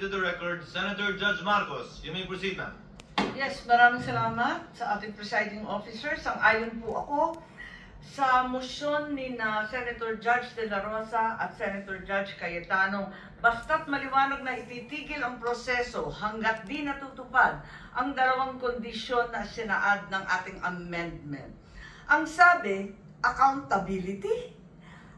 To the record, Senator Judge Marcos. You may proceed, ma'am. Yes, maraming salamat sa ating presiding officer. Sang-ayon po ako sa motion ni Senator Judge De La Rosa at Senator Judge Cayetano. Basta't maliwanag na ititigil ang proseso hanggat di natutupad ang dalawang kondisyon na sinaad ng ating amendment. Ang sabi, accountability?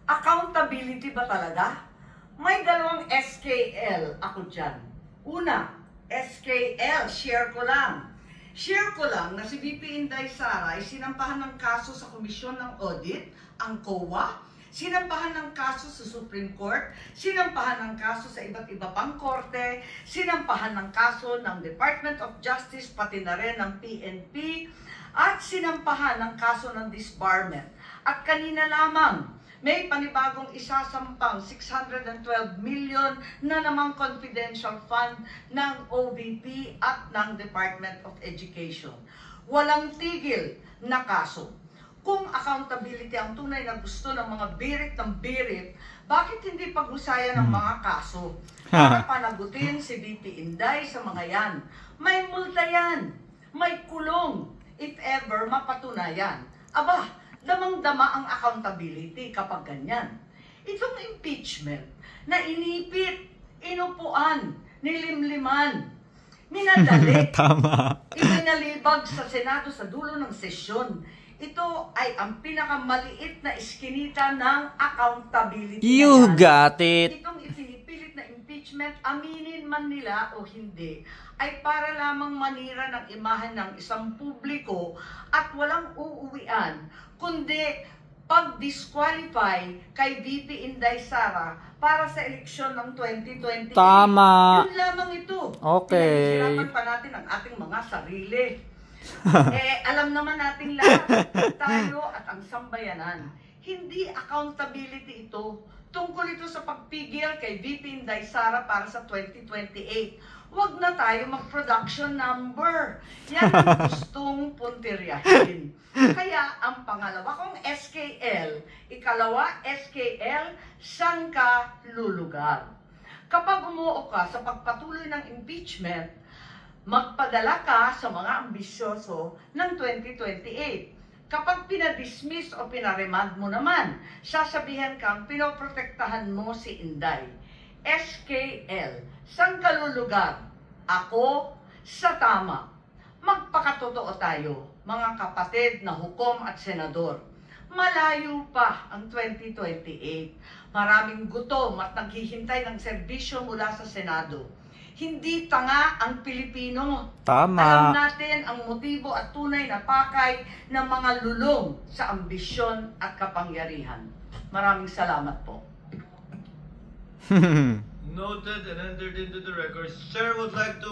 Accountability ba talaga? May dalawang SKL ako dyan. Una, SKL, share ko lang. Share ko lang na si VP Inday Sara ay sinampahan ng kaso sa Komisyon ng Audit, ang COA, sinampahan ng kaso sa Supreme Court, sinampahan ng kaso sa iba't iba pang korte, sinampahan ng kaso ng Department of Justice, pati na rin ng PNP, at sinampahan ng kaso ng disbarment. At kanina lamang, may panibagong isasampang 612 million na namang confidential fund ng OVP at ng Department of Education. Walang tigil na kaso. Kung accountability ang tunay na gusto ng mga birit ng birit, bakit hindi pag-usayan ng mga kaso? Para panagutin si VP Inday sa mga yan. May multa yan. May kulong if ever mapatunayan. Aba, damang-dama ang accountability kapag ganyan. Itong impeachment na inipit, inupuan, nilimliman, minadali, ibinalibag sa Senado sa dulo ng sesyon. Ito ay ang pinakamaliit na iskinita ng accountability. You got it! Itong ipinipilit na impeachment, aminin man nila o hindi, ay para lamang manira ng imahen ng isang publiko at walang uuwian, kundi pag-disqualify kay VP Inday Sara para sa eleksyon ng 2028. Tama! Yun lamang ito. Okay. Pinaghirapan pa natin ang ating mga sarili. Alam naman natin lahat, tayo at ang sambayanan, hindi accountability ito. Tungkol ito sa pagpigil kay VP Inday Sara para sa 2028. Huwag na tayo mag-production number. Yan ang gustong puntiryahin. Kaya ang pangalawa kong SKL, ikalawa SKL, saan ka lulugar? Kapag umuo ka sa pagpatuloy ng impeachment, magpadala ka sa mga ambisyoso ng 2028. Kapag pinadismiss o pinaremand mo naman, sasabihan kang pinoprotektahan mo si Inday. SKL, saan ka lulugar? Ako sa tama. Magpakatotoo tayo, mga kapatid na hukom at senador. Malayo pa ang 2028. Maraming gutom at naghihintay ng serbisyo mula sa Senado. Hindi tanga ang Pilipino. Tama. Alam natin ang motibo at tunay na pakay ng mga lulong sa ambisyon at kapangyarihan. Maraming salamat po. Noted and entered into the record. Chair would like to